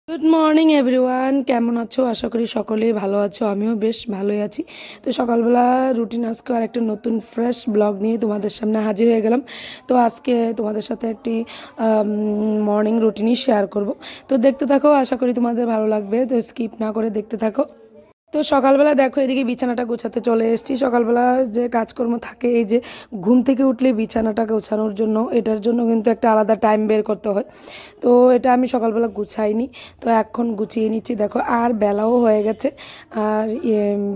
Good morning everyone, কেমন আছো? আশা করি সকলেই ভালো আছো। আমিও বেশ ভালোই আছি। তো সকালবেলা রুটিন আজকে আর একটা নতুন ফ্রেশ ব্লগ নিয়ে তোমাদের সামনে হাজির হয়ে গেলাম। তো আজকে তোমাদের সাথে একটি মর্নিং রুটিনই শেয়ার করব। তো দেখতে থাকো, আশা করি তোমাদের ভালো লাগবে। তো স্কিপ না করে দেখতে থাকো। তো সকালবেলা দেখো, এদিকে বিছানাটা গোছাতে চলে এসেছি। সকালবেলা যে কাজকর্ম থাকে, এই যে ঘুম থেকে উঠলে বিছানাটা গোছানোর জন্য, এটার জন্য কিন্তু একটা আলাদা টাইম বের করতে হয়। তো এটা আমি সকালবেলা গুছাইনি, তো এখন গুছিয়ে নিচ্ছি। দেখো, আর বেলাও হয়ে গেছে। আর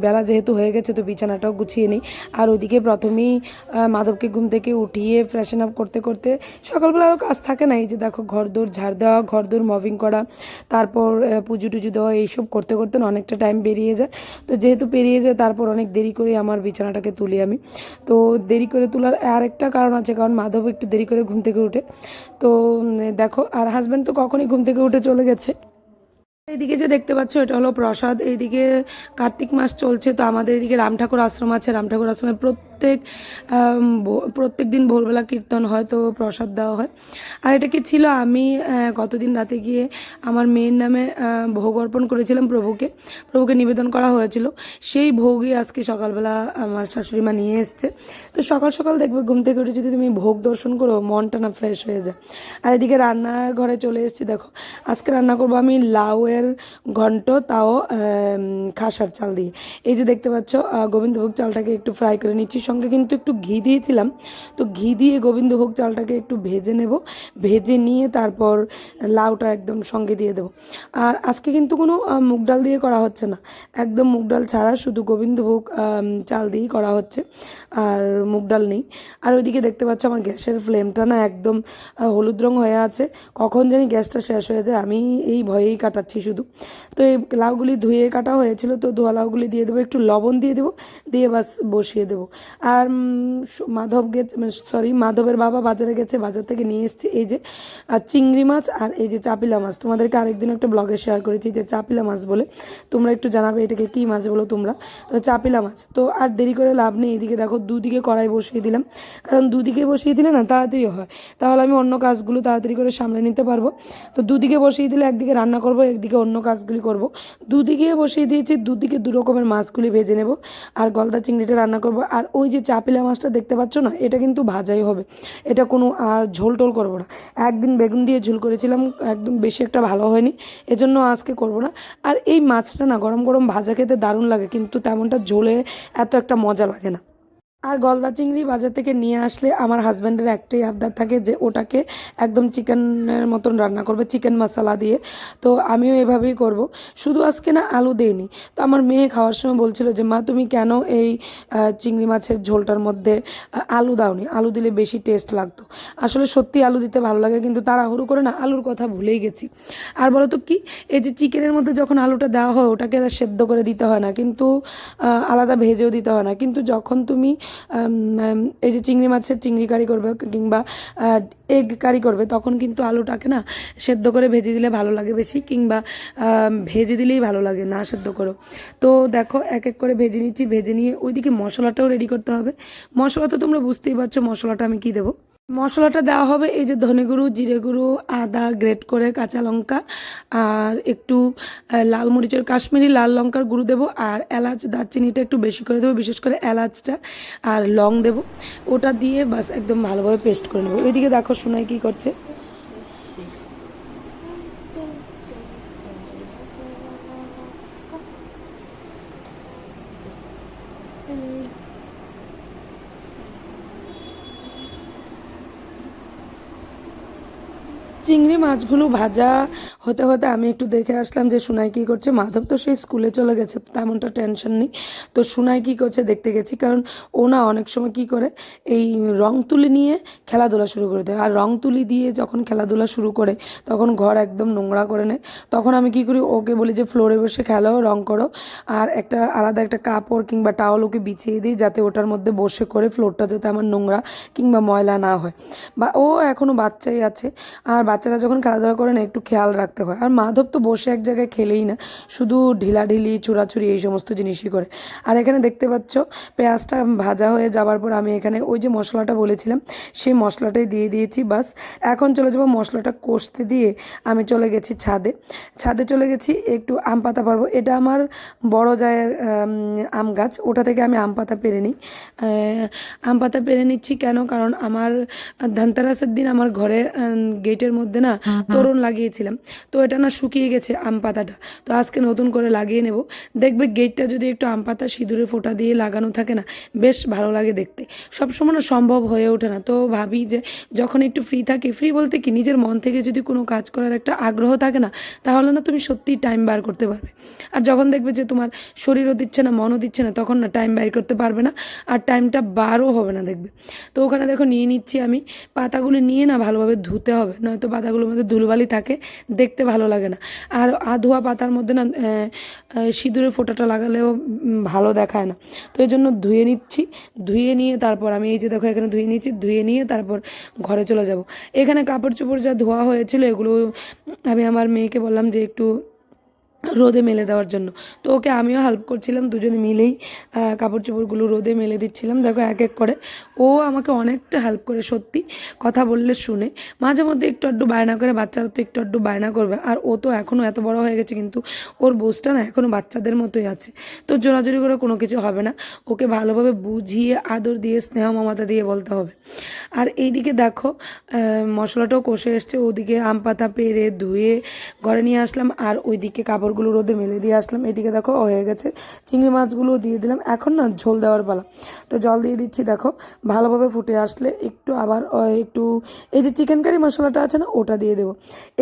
বেলা যেহেতু হয়ে গেছে, তো বিছানাটাও গুছিয়ে নিই। আর ওইদিকে প্রথমেই মাধবকে ঘুম থেকে উঠিয়ে ফ্রেশন আপ করতে করতে সকালবেলা আরও কাজ থাকে না। এই যে দেখো, ঘরদোর ঝাড় দেওয়া, ঘরদোর মভিং করা, তারপর পুজো টুজো দেওয়া, এইসব করতে করতে না অনেকটা টাইম বেরিয়ে যায়। তো যেহেতু পেরিয়ে যায়, তারপর অনেক দেরি করে আমার বিছানাটাকে তুলি আমি। তো দেরি করে তোলার আরেকটা কারণ আছে, কারণ মাধব একটু দেরি করে ঘুম থেকে উঠে। তো দেখো, আর হাজব্যান্ড তো কখনই ঘুম থেকে উঠে চলে গেছে। এইদিকে যে দেখতে পাচ্ছ, এটা হলো প্রসাদ। এইদিকে কার্তিক মাস চলছে, তো আমাদের এদিকে রাম ঠাকুর আশ্রম আছে। রাম ঠাকুর আশ্রমে প্রত্যেক দিন ভোরবেলা কীর্তন হয়, তো প্রসাদ দেওয়া হয়। আর এটা কি ছিল, আমি গতদিন রাতে গিয়ে আমার মেয়ের নামে ভোগ অর্পণ করেছিলাম প্রভুকে নিবেদন করা হয়েছিল। সেই ভোগই আজকে সকালবেলা আমার শাশুড়ি মা নিয়ে এসছে। তো সকাল সকাল দেখবে, ঘুম থেকে উঠে যদি তুমি ভোগ দর্শন করো, মনটা না ফ্রেশ হয়ে যায়। আর এদিকে রান্নাঘরে চলে এসেছি। দেখো, আজকে রান্না করবো আমি লাউয়ের ঘন্ট, তাও খাসার চাল দিয়ে। এই যে দেখতে পাচ্ছ, গোবিন্দভোগ চালটাকে একটু ফ্রাই করে নিচ্ছি, সঙ্গে কিন্তু একটু ঘি দিয়েছিলাম। তো ঘি দিয়ে গোবিন্দভোগ চালটাকে একটু ভেজে নেব। ভেজে নিয়ে তারপর লাউটা একদম সঙ্গে দিয়ে দেবো। আর আজকে কিন্তু কোনো মুগ ডাল দিয়ে করা হচ্ছে না, একদম মুগ ডাল ছাড়া শুধু গোবিন্দভোগ চাল দিয়েই করা হচ্ছে, আর মুগ ডাল নেই। আর ওইদিকে দেখতে পাচ্ছ, আমার গ্যাসের ফ্লেমটা না একদম হলুদ রং হয়ে আছে। কখন জানি গ্যাসটা শেষ হয়ে যায়, আমি এই ভয়েই কাটাচ্ছি শুধু। তো এই লাউগুলি ধুয়ে কাটা হয়েছিল, তো ধোয়া লাউগুলি দিয়ে দেবো, একটু লবণ দিয়ে দেবো, দিয়ে বাস বসিয়ে দেবো। আর মাধবের বাবা বাজারে গেছে, বাজার থেকে নিয়ে এসেছি এই যে চিংড়ি মাছ আর এই যে চাপিলা মাছ। তোমাদেরকে আরেকদিন একটা ব্লগে শেয়ার করেছি যে চাপিলা মাছ বলে, তোমরা একটু জানাবে এটাকে কী মাছ বলো তোমরা। তো চাপিলা মাছ। তো আর দেরি করে লাভ নেই, এদিকে দেখো দুদিকে কড়াই বসিয়ে দিলাম, কারণ দুদিকে বসিয়ে দিলে না তাড়াতাড়ি হয়, তাহলে আমি অন্য কাজগুলো তাড়াতাড়ি করে সামলে নিতে পারবো। তো দুদিকে বসিয়ে দিলে একদিকে রান্না করব, একদিকে অন্য কাজগুলি করব। দুদিকে বসিয়ে দিয়েছি, দুদিকে দু রকমের মাছগুলি ভেজে নেব। আর গলদা চিংড়িটা রান্না করব। আর ওই যে চাপিলা মাছটা দেখতে পাচ্ছ না, এটা কিন্তু ভাজাই হবে, এটা কোনো আর ঝোল টোল করবো না। একদিন বেগুন দিয়ে ঝোল করেছিলাম, একদম বেশি একটা ভালো হয়নি, এজন্য আজকে করব না। আর এই মাছটা না গরম গরম ভাজা খেতে দারুণ লাগে, কিন্তু তেমনটা ঝোলে এত একটা মজা লাগে না। আর গলদা চিংড়ি বাজার থেকে নিয়ে আসলে আমার হাজব্যান্ডের একটাই আবদার থাকে যে ওটাকে একদম চিকেনের মতন রান্না করবে, চিকেন মশলা দিয়ে। তো আমিও এভাবেই করব। শুধু আজকে না আলু দেইনি। তো আমার মেয়ে খাওয়ার সময় বলছিল যে মা, তুমি কেন এই চিংড়ি মাছের ঝোলটার মধ্যে আলু দাওনি, আলু দিলে বেশি টেস্ট লাগতো। আসলে সত্যি আলু দিতে ভালো লাগে, কিন্তু তাড়াহুড়ো করে না আলুর কথা ভুলেই গেছি। আর বলো তো কি, এই যে চিকেনের মধ্যে যখন আলুটা দেওয়া হয়, ওটাকে সেদ্ধ করে দিতে হয় না, কিন্তু আলাদা ভেজেও দিতে হয় না। কিন্তু যখন তুমি এই যে চিংড়ি মাছের চিংড়ি কারি করবে কিংবা এগ কারি করবে, তখন কিন্তু আলুটাকে না সেদ্ধ করে ভেজে দিলে ভালো লাগে বেশি, কিংবা ভেজে দিলেই ভালো লাগে, না সেদ্ধ করো। তো দেখো, এক এক করে ভেজে নিচ্ছি। ভেজে নিয়ে ওইদিকে মশলাটাও রেডি করতে হবে। মশলা তো তোমরা বুঝতেই পারছো মশলাটা আমি কী দেবো। মশলাটা দেওয়া হবে এই যে ধনে গুঁড়ো, জিরে গুঁড়ো, আদা গ্রেট করে, কাঁচা লঙ্কা, আর একটু লাল মরিচের কাশ্মীরি লাল লঙ্কার গুঁড়ো দেবো, আর এলাচ দারচিনিটা একটু বেশি করে দেবো, বিশেষ করে এলাচটা, আর লং দেবো। ওটা দিয়ে বাস একদম ভালোভাবে পেস্ট করে নেবো। ওইদিকে দেখো সোনাই কী করছে। চিংড়ি মাছগুলো ভাজা হতে হতে আমি একটু দেখে আসলাম যে সুনাই কী করছে। মাধব তো সেই স্কুলে চলে গেছে, তো তেমনটা টেনশন নেই। তো সুনাই কী করছে দেখতে গেছি, কারণ ও না অনেক সময় কী করে, এই রং তুলি নিয়ে খেলাধুলা শুরু করে দেয়। আর রং তুলি দিয়ে যখন খেলাধুলা শুরু করে, তখন ঘর একদম নোংরা করে নেয়। তখন আমি কী করি, ওকে বলি যে ফ্লোরে বসে খেলো, রং করো। আর একটা আলাদা একটা কাপড় কিংবা টাওয়াল ওকে বিছিয়ে দিই, যাতে ওটার মধ্যে বসে করে ফ্লোরটা যাতে আমার নোংরা কিংবা ময়লা না হয়। বা ও এখনও বাচ্চাই আছে, আর বাচ্চারা যখন খেলাধুলা করে না, একটু খেয়াল রাখতে থাকতে হয়। আর মাধব তো বসে এক জায়গায় খেলেই না, শুধু ঢিলাঢিলি চুরাচুরি এই সমস্ত জিনিসই করে। আর এখানে দেখতে পাচ্ছ পেঁয়াজটা ভাজা হয়ে যাওয়ার পর আমি এখানে ওই যে মশলাটা বলেছিলাম সেই মশলাটাই দিয়ে দিয়েছি। বাস এখন চলে যাবো মশলাটা কষতে দিয়ে আমি চলে গেছি ছাদে চলে গেছি একটু আম পাতা পারবো। এটা আমার বড় জায়ের আম গাছ, ওটা থেকে আমি আম পাতা পেরে নিই। আম পাতা পেরে নিচ্ছি কেন, কারণ আমার ধনতেরাসের দিন আমার ঘরে গেটের মধ্যে না তোরণ লাগিয়েছিলাম, তো এটা না শুকিয়ে গেছে আম পাতাটা, তো আজকে নতুন করে লাগিয়ে নেব। দেখবে গেটটা যদি একটু আম পাতা সিঁদুরে ফোঁটা দিয়ে লাগানো থাকে না, বেশ ভালো লাগে দেখতে। সবসময় না সম্ভব হয়ে ওঠে না, তো ভাবি যে যখন একটু ফ্রি থাকি, ফ্রি বলতে কি নিজের মন থেকে যদি কোনো কাজ করার একটা আগ্রহ থাকে না, তাহলে না তুমি সত্যিই টাইম বার করতে পারবে। আর যখন দেখবে যে তোমার শরীরও দিচ্ছে না মনও দিচ্ছে না, তখন না টাইম বাইর করতে পারবে না, আর টাইমটা বারও হবে না দেখবে। তো ওখানে দেখো নিয়ে নিচ্ছি আমি, পাতাগুলো নিয়ে না ভালোভাবে ধুতে হবে, নয়তো পাতাগুলোর মধ্যে ধুলোবালি থাকে, দেখতে ভালো লাগে না। আর আধোয়া পাতার মধ্যে না সিঁদুরের ফোঁটাটা লাগালেও ভালো দেখায় না, তো এই জন্য ধুয়ে নিচ্ছি। ধুয়ে নিয়ে তারপর আমি এই যে দেখো এখানে ধুয়ে নিচ্ছি, ধুয়ে নিয়ে তারপর ঘরে চলে যাব। এখানে কাপড় চোপড় যা ধোয়া হয়েছিল এগুলো আমি আমার মেয়েকে বললাম যে একটু রোদে মেলে দেওয়ার জন্য, তো ওকে আমিও হেল্প করছিলাম, দুজনে মিলেই কাপড় চোপড়গুলো রোদে মেলে দিচ্ছিলাম। দেখো এক এক করে ও আমাকে অনেকটা হেল্প করে, সত্যি কথা বললে শুনে। মাঝে মধ্যে একটু আধটু বায়না করে, বাচ্চারা তো একটু আধটু বায়না করবে, আর ও তো এখনও এত বড় হয়ে গেছে, কিন্তু ওর বোঝটা না এখনও বাচ্চাদের মতোই আছে, তো জোরাজোরি করে কোনো কিছু হবে না, ওকে ভালোভাবে বুঝিয়ে আদর দিয়ে স্নেহ মমতা দিয়ে বলতে হবে। আর এইদিকে দেখো মশলাটাও কষে এসছে, ওদিকে আম পাতা পেরে ধুয়ে ঘরে নিয়ে আসলাম, আর ওইদিকে কাপড়গুলো রোদে মেলে দিয়ে আসলাম। এদিকে দেখো হয়ে গেছে, চিংড়ি মাছগুলো দিয়ে দিলাম। এখন না ঝোল দেওয়ার পালা, তো জল দিয়ে দিচ্ছি। দেখো ভালোভাবে ফুটে আসলে একটু আবার একটু এই যে চিকেন কারি মশলাটা আছে না, ওটা দিয়ে দেবো।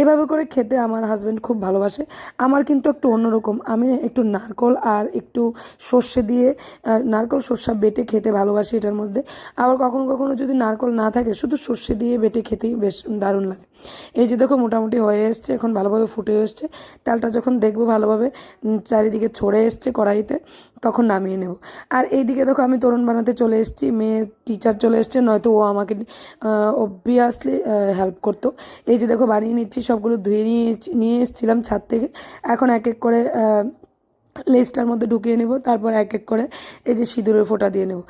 এভাবে করে খেতে আমার হাজব্যান্ড খুব ভালোবাসে। আমার কিন্তু একটু অন্যরকম, আমি একটু নারকোল আর একটু সর্ষে দিয়ে নারকোল সর্ষা বেটে খেতে ভালোবাসি এটার মধ্যে। আবার কখনো কখনো যদি নারকোল না থাকে, শুধু সর্ষে দিয়ে বেটে খেতেই বেশ দারুণ লাগে। এই যে দেখো মোটামুটি হয়ে এসছে, এখন ভালোভাবে ফুটে এসছে। তেলটা যখন দেখবো ভালোভাবে চারিদিকে ছড়ে এসছে কড়াইতে, তখন নামিয়ে নেব। আর এইদিকে দেখো আমি তোরণ বানাতে চলে এসেছি, মেয়ে টিচার চলে এসছে, নয়তো ও আমাকে অবভিয়াসলি হেল্প করতো। এই যে দেখো বানিয়ে নিচ্ছি, সবগুলো ধুয়ে নিয়ে এসেছিলাম ছাদ থেকে। এখন এক এক করে লেসটার মধ্যে ঢুকিয়ে নেব, তারপর এক এক করে এই যে সিঁদুরের ফোঁটা দিয়ে নেব।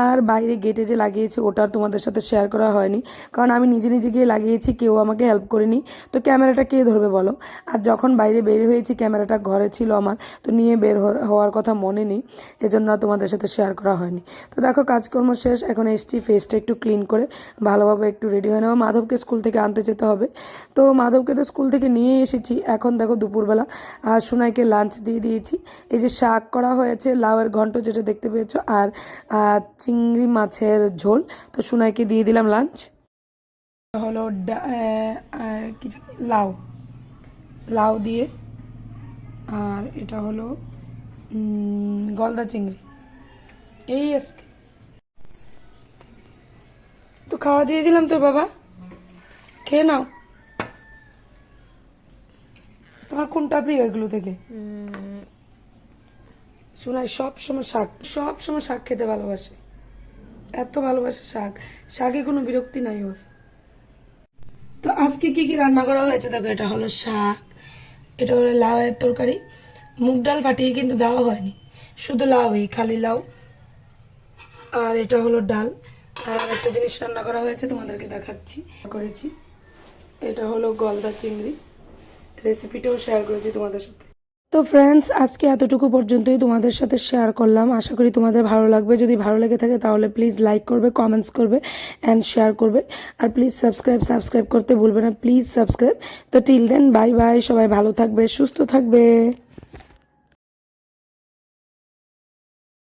আর বাইরে গেটে যে লাগিয়েছি ওটা তোমাদের সাথে শেয়ার করা হয়নি, কারণ আমি নিজে নিজে গিয়ে লাগিয়েছি, কেউ আমাকে হেল্প করেনি, তো ক্যামেরাটা কে ধরবে বলো। আর যখন বাইরে বের হয়েছি ক্যামেরাটা ঘরে ছিল আমার, তো নিয়ে বের হওয়ার কথা মনে নেই, এজন্য আর তোমাদের সাথে শেয়ার করা হয়নি। তো দেখো কাজকর্ম শেষ, এখন এসছি ফেসটা একটু ক্লিন করে ভালোভাবে একটু রেডি হয়ে নেবো। মাধবকে স্কুল থেকে আনতে যেতে হবে, তো মাধবকে তো স্কুল থেকে নিয়ে এসেছি। এখন দেখো দুপুরবেলা সোনাইকে লাঞ্চ দিয়ে দিয়েছি। এই যে শাক করা হয়েছে, লাউয়ের ঘন্ট যেটা দেখতে পেয়েছো, আর চিংড়ি মাছের ঝোল, তো সোনাইকে দিয়ে দিলাম লাঞ্চ। হলো কি লাউ লাউ দিয়ে, আর এটা হলো গলদা চিংড়ি। এই আজকে তো খাওয়া দিয়ে দিলাম, তো বাবা খেয়ে নাও। তোমার কোনটা প্রিয় এগুলো থেকে? শোনাই সব সময় শাক খেতে ভালোবাসে, এত ভালোবাসে শাক, শাকে কোনো বিরক্তি নাই ওর। তো আজকে কি কি রান্না করা হয়েছে দেখো, এটা হলো শাক, এটা হলো লাউয়ের তরকারি, মুগ ডাল ফাটিয়ে কিন্তু দেওয়া হয়নি, শুধু লাউই, খালি লাউ। আর এটা হলো ডাল। আর একটা জিনিস রান্না করা হয়েছে তোমাদেরকে দেখাচ্ছি, করেছি, এটা হলো গলদা চিংড়ি, রেসিপিটাও শেয়ার করেছি তোমাদের সাথে। তো ফ্রেন্ডস আজকে এতটুকু পর্যন্তই তোমাদের সাথে শেয়ার করলাম, আশা করি তোমাদের ভালো লাগবে। যদি ভালো লেগে থাকে তাহলে প্লিজ লাইক করবে, কমেন্টস করবে অ্যান্ড শেয়ার করবে, আর প্লিজ সাবস্ক্রাইব করতে ভুলবে না, প্লিজ সাবস্ক্রাইব। তো টিল দেন বাই বাই, সবাই ভালো থাকবে, সুস্থ থাকবে।